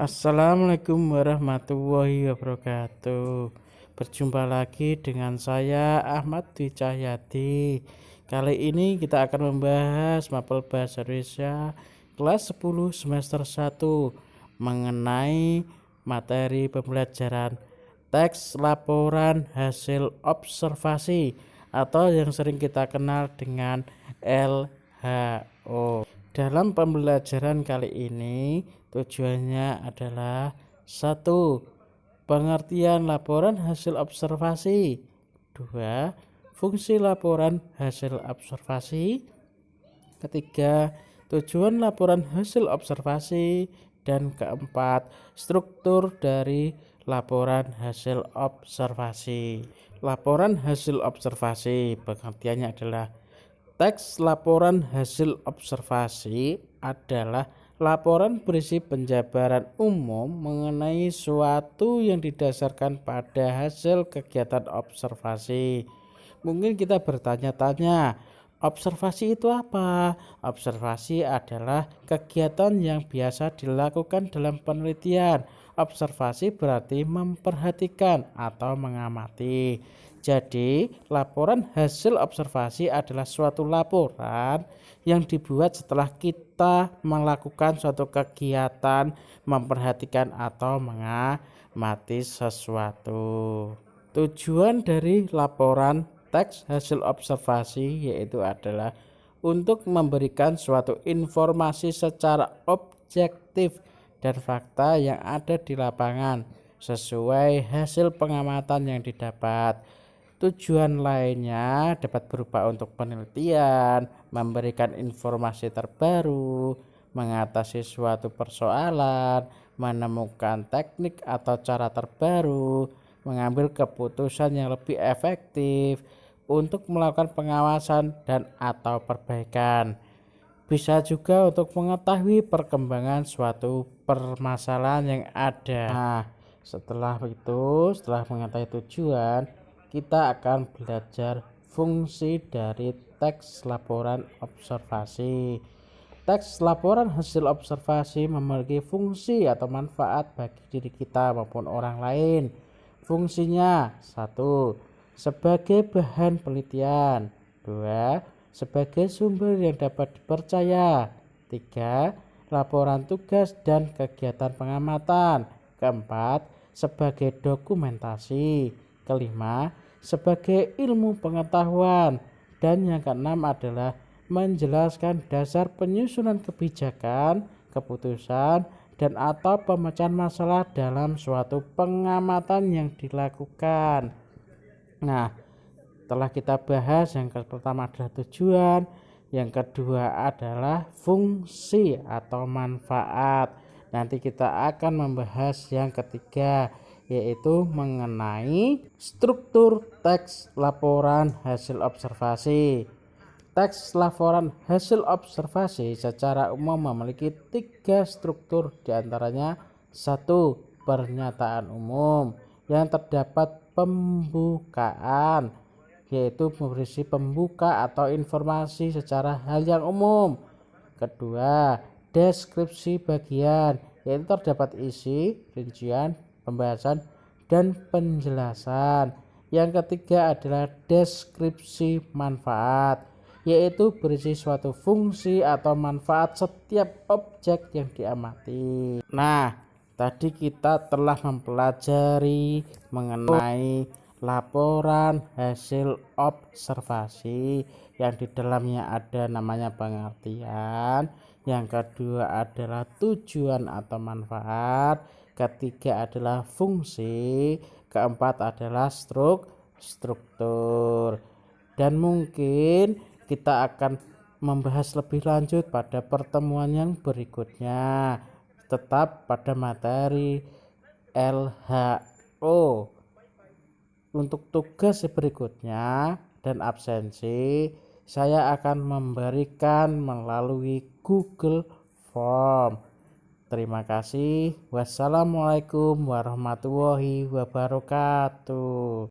Assalamualaikum warahmatullahi wabarakatuh. Berjumpa lagi dengan saya Ahmad Dwi Cahyadi. Kali ini kita akan membahas mapel bahasa Indonesia kelas 10 semester 1 mengenai materi pembelajaran teks laporan hasil observasi atau yang sering kita kenal dengan LHO. Dalam pembelajaran kali ini tujuannya adalah 1. Pengertian laporan hasil observasi. 2. Fungsi laporan hasil observasi. Ketiga, tujuan laporan hasil observasi. Dan keempat, struktur dari laporan hasil observasi. Laporan hasil observasi pengertiannya adalah teks laporan hasil observasi adalah laporan berisi penjabaran umum mengenai suatu yang didasarkan pada hasil kegiatan observasi. Mungkin kita bertanya-tanya, observasi itu apa? Observasi adalah kegiatan yang biasa dilakukan dalam penelitian. Observasi berarti memperhatikan atau mengamati. Jadi, laporan hasil observasi adalah suatu laporan yang dibuat setelah kita melakukan suatu kegiatan, memperhatikan atau mengamati sesuatu. Tujuan dari laporan teks hasil observasi yaitu adalah untuk memberikan suatu informasi secara objektif dan fakta yang ada di lapangan sesuai hasil pengamatan yang didapat. Tujuan lainnya dapat berupa untuk penelitian, memberikan informasi terbaru, mengatasi suatu persoalan, menemukan teknik atau cara terbaru, mengambil keputusan yang lebih efektif untuk melakukan pengawasan dan atau perbaikan. Bisa juga untuk mengetahui perkembangan suatu permasalahan yang ada. Nah, setelah mengetahui tujuan, kita akan belajar fungsi dari teks laporan observasi. Teks laporan hasil observasi memiliki fungsi atau manfaat bagi diri kita maupun orang lain. Fungsinya 1. Sebagai bahan penelitian. 2. Sebagai sumber yang dapat dipercaya. 3. Laporan tugas dan kegiatan pengamatan. 4. Sebagai dokumentasi. 5. Sebagai ilmu pengetahuan. Dan yang keenam adalah menjelaskan dasar penyusunan kebijakan, keputusan, dan atau pemecahan masalah dalam suatu pengamatan yang dilakukan. Nah, setelah kita bahas yang pertama adalah tujuan, yang kedua adalah fungsi atau manfaat. Nanti kita akan membahas yang ketiga, yaitu mengenai struktur teks laporan hasil observasi. Teks laporan hasil observasi secara umum memiliki 3 struktur, diantaranya 1. Pernyataan umum yang terdapat pembukaan, yaitu berisi pembuka atau informasi secara hal yang umum. Kedua, deskripsi bagian, yaitu terdapat isi, rincian, pembahasan, dan penjelasan. Yang ketiga adalah deskripsi manfaat, yaitu berisi suatu fungsi atau manfaat setiap objek yang diamati. Nah, tadi kita telah mempelajari mengenai laporan hasil observasi yang di dalamnya ada namanya pengertian, yang kedua adalah tujuan atau manfaat, ketiga adalah fungsi, keempat adalah struktur. Dan mungkin kita akan membahas lebih lanjut pada pertemuan yang berikutnya, tetap pada materi LHO. Untuk tugas berikutnya dan absensi saya akan memberikan melalui Google Form. Terima kasih. Wassalamualaikum warahmatullahi wabarakatuh.